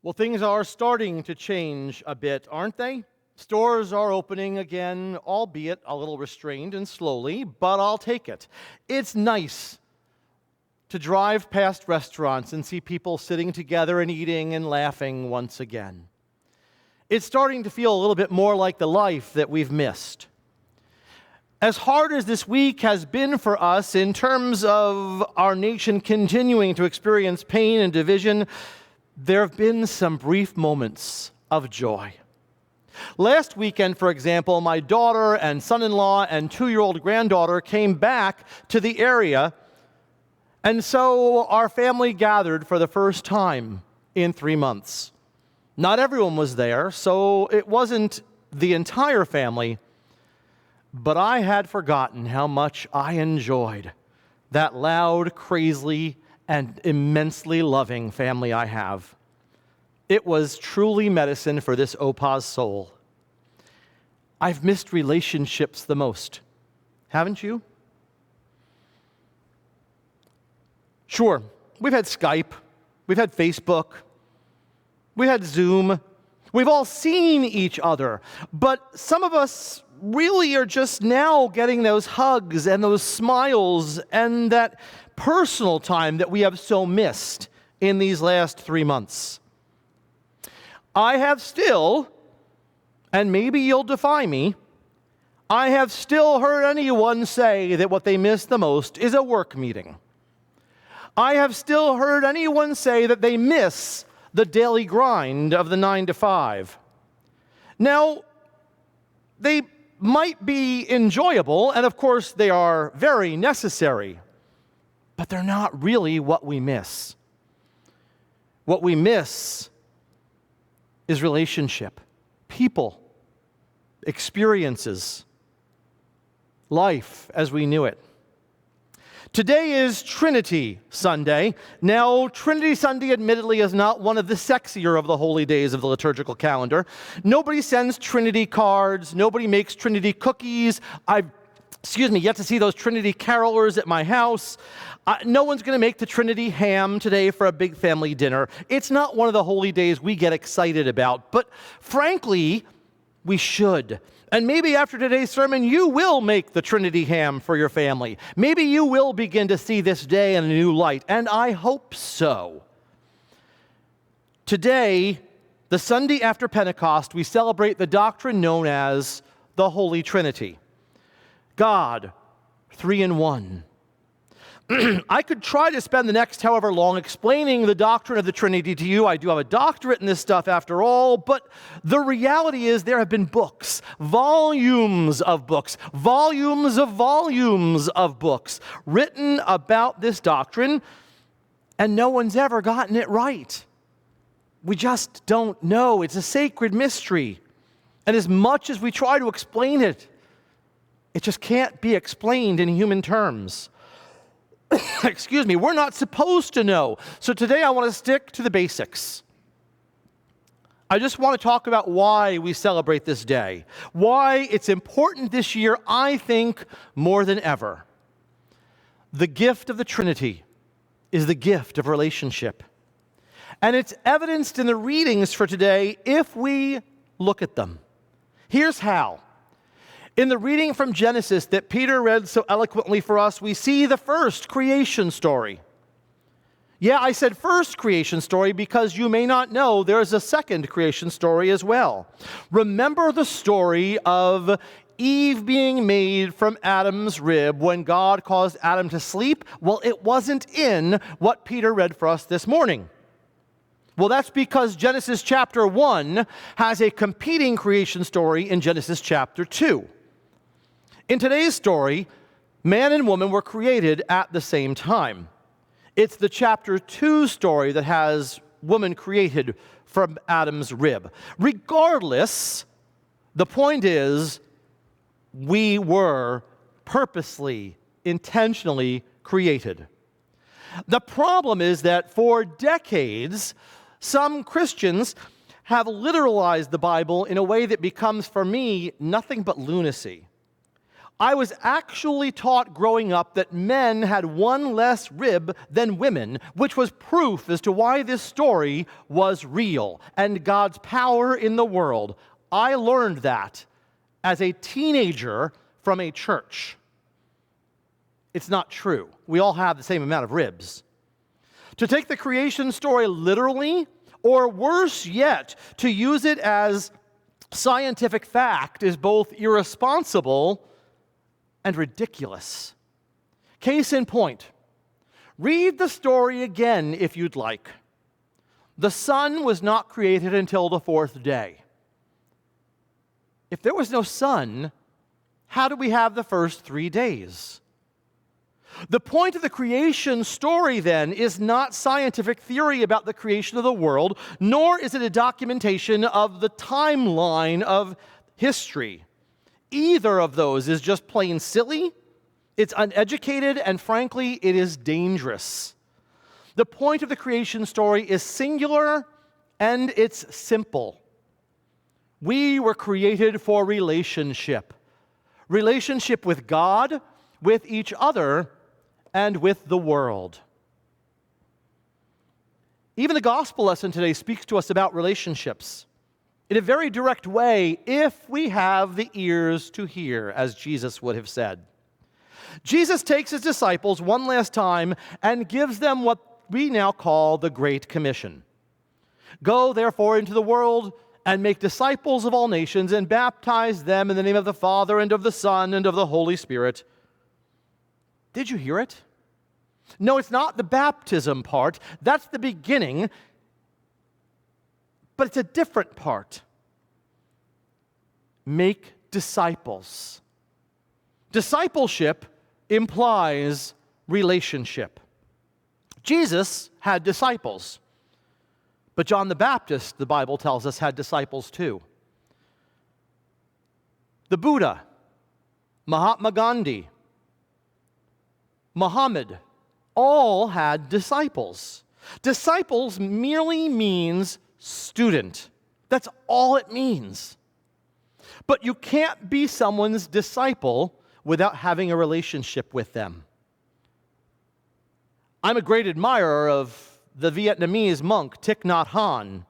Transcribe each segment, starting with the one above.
Well, things are starting to change a bit, aren't they? Stores are opening again, albeit a little restrained and slowly, but I'll take it. It's nice to drive past restaurants and see people sitting together and eating and laughing once again. It's starting to feel a little bit more like the life that we've missed. As hard as this week has been for us in terms of our nation continuing to experience pain and division, there have been some brief moments of joy. Last weekend, for example, my daughter and son-in-law and 2-year-old granddaughter came back to the area, and so our family gathered for the first time in 3 months. Not everyone was there, so it wasn't the entire family, but I had forgotten how much I enjoyed that loud, crazy, and immensely loving family I have. It was truly medicine for this Opa's soul. I've missed relationships the most. Haven't you? Sure, we've had Skype, we've had Facebook, we had Zoom. We've all seen each other, but some of us really are just now getting those hugs and those smiles and that personal time that we have so missed in these last 3 months. I have still, and maybe you'll defy me, I have still heard anyone say that what they miss the most is a work meeting. I have still heard anyone say that they miss the daily grind of the 9 to 5. Now, they might be enjoyable, and of course they are very necessary, but they're not really what we miss. What we miss is relationship, people, experiences, life as we knew it. Today is Trinity Sunday. Now, Trinity Sunday admittedly is not one of the sexier of the holy days of the liturgical calendar. Nobody sends Trinity cards. Nobody makes Trinity cookies. I've yet to see those Trinity carolers at my house. No one's going to make the Trinity ham today for a big family dinner. It's not one of the holy days we get excited about, but frankly, we should. And maybe after today's sermon, you will make the Trinity ham for your family. Maybe you will begin to see this day in a new light, and I hope so. Today, the Sunday after Pentecost, we celebrate the doctrine known as the Holy Trinity. God, 3 in 1. I could try to spend the next however long explaining the doctrine of the Trinity to you. I do have a doctorate in this stuff after all, but the reality is there have been books, volumes of books, volumes of volumes of books written about this doctrine, and no one's ever gotten it right. We just don't know. It's a sacred mystery. And as much as we try to explain it, it just can't be explained in human terms. Excuse me, we're not supposed to know. So today I want to stick to the basics. I just want to talk about why we celebrate this day, why it's important this year, I think, more than ever. The gift of the Trinity is the gift of relationship. And it's evidenced in the readings for today if we look at them. Here's how. In the reading from Genesis that Peter read so eloquently for us, we see the first creation story. Yeah, I said first creation story because you may not know there's a second creation story as well. Remember the story of Eve being made from Adam's rib when God caused Adam to sleep? Well, it wasn't in what Peter read for us this morning. Well, that's because Genesis chapter 1 has a competing creation story in Genesis chapter 2. In today's story, man and woman were created at the same time. It's the chapter 2 story that has woman created from Adam's rib. Regardless, the point is, we were purposely, intentionally created. The problem is that for decades, some Christians have literalized the Bible in a way that becomes, for me, nothing but lunacy. I was actually taught growing up that men had one less rib than women, which was proof as to why this story was real and God's power in the world. I learned that as a teenager from a church. It's not true. We all have the same amount of ribs. To take the creation story literally, or worse yet, to use it as scientific fact, is both irresponsible and ridiculous. Case in point, read the story again if you'd like. The sun was not created until the fourth day. If there was no sun, how do we have the first 3 days? The point of the creation story, then, is not scientific theory about the creation of the world, nor is it a documentation of the timeline of history. Either of those is just plain silly, it's uneducated, and frankly, it is dangerous. The point of the creation story is singular and it's simple. We were created for relationship. Relationship with God, with each other, and with the world. Even the gospel lesson today speaks to us about relationships in a very direct way if we have the ears to hear, as Jesus would have said. Jesus takes his disciples one last time and gives them what we now call the Great Commission. Go, therefore, into the world and make disciples of all nations and baptize them in the name of the Father and of the Son and of the Holy Spirit. Did you hear it? No, it's not the baptism part. That's the beginning. But it's a different part. Make disciples. Discipleship implies relationship. Jesus had disciples. But John the Baptist, the Bible tells us, had disciples too. The Buddha, Mahatma Gandhi, Muhammad, all had disciples. Disciples merely means student. That's all it means. But you can't be someone's disciple without having a relationship with them. I'm a great admirer of the Vietnamese monk Thich Nhat Hanh.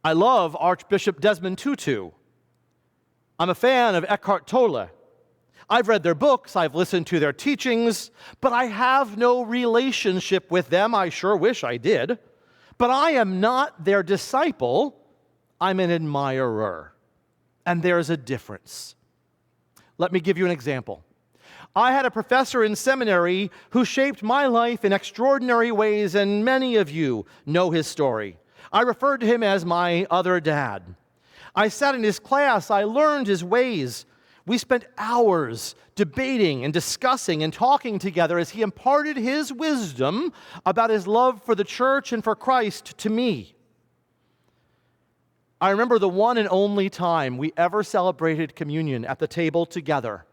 I love Archbishop Desmond Tutu. I'm a fan of Apgar-Taylor. I've read their books, I've listened to their teachings, but I have no relationship with them. I sure wish I did. But I am not their disciple. I'm an admirer. And there's a difference. Let me give you an example. I had a professor in seminary who shaped my life in extraordinary ways, and many of you know his story. I referred to him as my other dad. I sat in his class, I learned his ways. We spent hours debating and discussing and talking together as he imparted his wisdom about his love for the church and for Christ to me. I remember the one and only time we ever celebrated communion at the table together.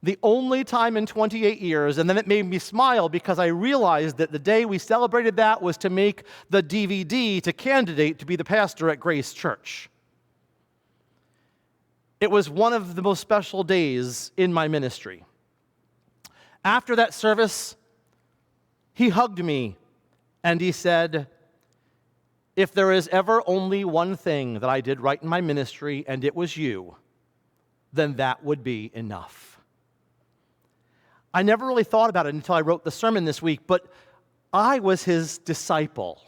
The only time in 28 years, and then it made me smile because I realized that the day we celebrated that was to make the DVD to candidate to be the pastor at Grace Church. It was one of the most special days in my ministry. After that service, he hugged me and he said, "If there is ever only one thing that I did right in my ministry and it was you, then that would be enough." I never really thought about it until I wrote the sermon this week, but I was his disciple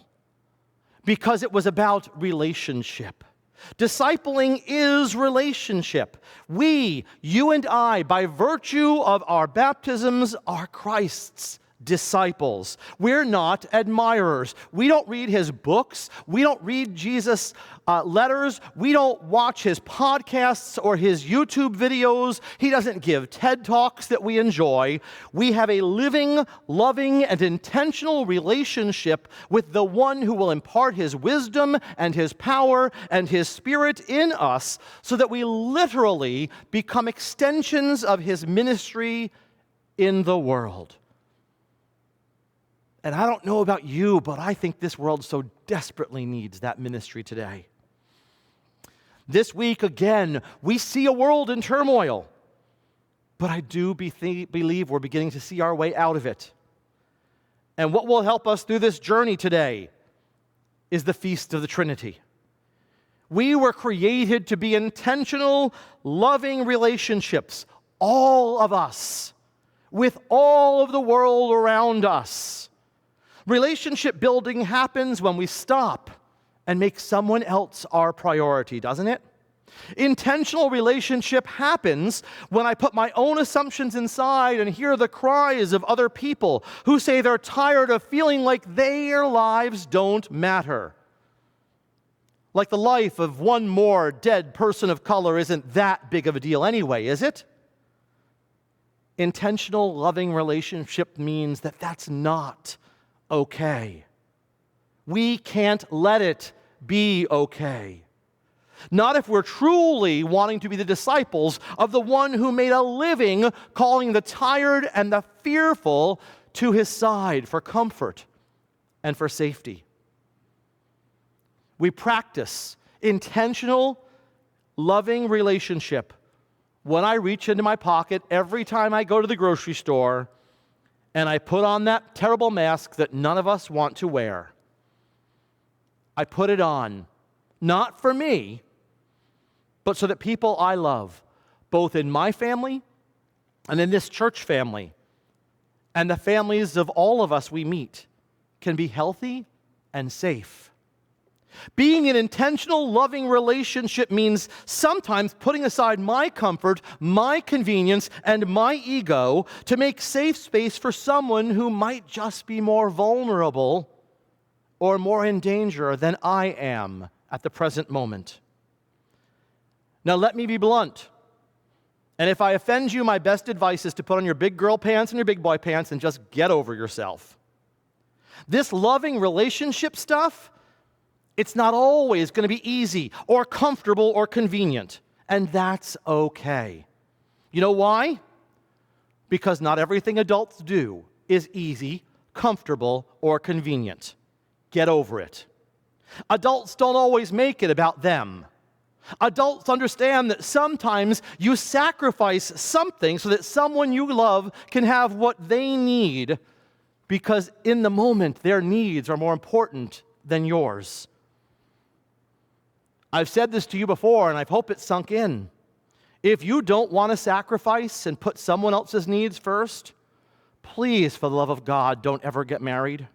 because it was about relationship. Discipling is relationship. We, you and I, by virtue of our baptisms, are Christ's disciples. We're not admirers. We don't read his books. We don't read Jesus' letters. We don't watch his podcasts or his YouTube videos. He doesn't give TED Talks that we enjoy. We have a living, loving, and intentional relationship with the one who will impart his wisdom and his power and his spirit in us so that we literally become extensions of his ministry in the world. And I don't know about you, but I think this world so desperately needs that ministry today. This week, again, we see a world in turmoil. but I do believe we're beginning to see our way out of it. And what will help us through this journey today is the Feast of the Trinity. We were created to be intentional, loving relationships, all of us, with all of the world around us. Relationship building happens when we stop and make someone else our priority, doesn't it? Intentional relationship happens when I put my own assumptions inside and hear the cries of other people who say they're tired of feeling like their lives don't matter. Like the life of one more dead person of color isn't that big of a deal anyway, is it? Intentional, loving relationship means that that's not okay. We can't let it be okay. Not if we're truly wanting to be the disciples of the one who made a living calling the tired and the fearful to his side for comfort and for safety. We practice intentional, loving relationship when I reach into my pocket every time I go to the grocery store and I put on that terrible mask that none of us want to wear. I put it on, not for me, but so that people I love, both in my family and in this church family, and the families of all of us we meet, can be healthy and safe. Being in intentional, loving relationship means sometimes putting aside my comfort, my convenience, and my ego to make safe space for someone who might just be more vulnerable or more in danger than I am at the present moment. Now, let me be blunt. And if I offend you, my best advice is to put on your big girl pants and your big boy pants and just get over yourself. This loving relationship stuff, it's not always going to be easy or comfortable or convenient. And that's okay. You know why? Because not everything adults do is easy, comfortable, or convenient. Get over it. Adults don't always make it about them. Adults understand that sometimes you sacrifice something so that someone you love can have what they need, because in the moment their needs are more important than yours. I've said this to you before, and I hope it's sunk in. If you don't want to sacrifice and put someone else's needs first, please, for the love of God, don't ever get married.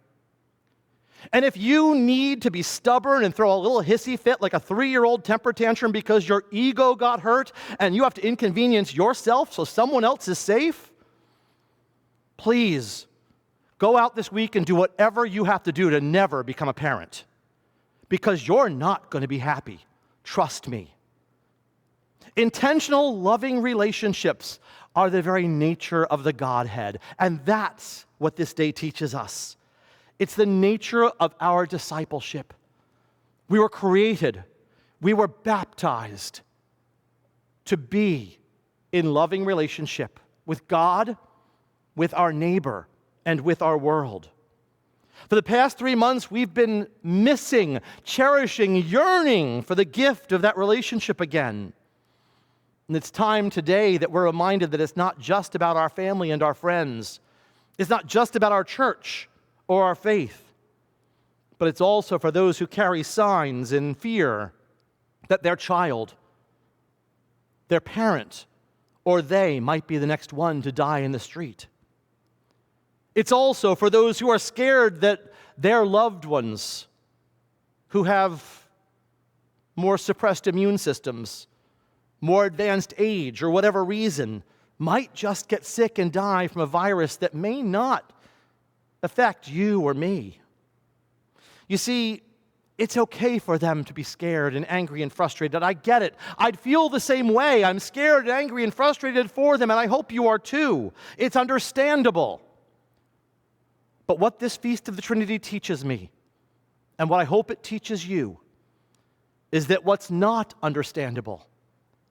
And if you need to be stubborn and throw a little hissy fit like a 3-year-old temper tantrum because your ego got hurt and you have to inconvenience yourself so someone else is safe, please go out this week and do whatever you have to do to never become a parent, because you're not going to be happy. Trust me. Intentional, loving relationships are the very nature of the Godhead, and that's what this day teaches us. It's the nature of our discipleship. We were created, we were baptized to be in loving relationship with God, with our neighbor, and with our world. For the past 3 months, we've been missing, cherishing, yearning for the gift of that relationship again. And it's time today that we're reminded that it's not just about our family and our friends. It's not just about our church or our faith, but it's also for those who carry signs in fear that their child, their parent, or they might be the next one to die in the street. It's also for those who are scared that their loved ones who have more suppressed immune systems, more advanced age, or whatever reason, might just get sick and die from a virus that may not affect you or me. You see, it's okay for them to be scared and angry and frustrated. I get it. I'd feel the same way. I'm scared and angry and frustrated for them, and I hope you are too. It's understandable. But what this Feast of the Trinity teaches me, and what I hope it teaches you, is that what's not understandable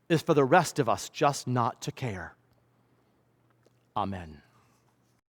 is for the rest of us just not to care. Amen.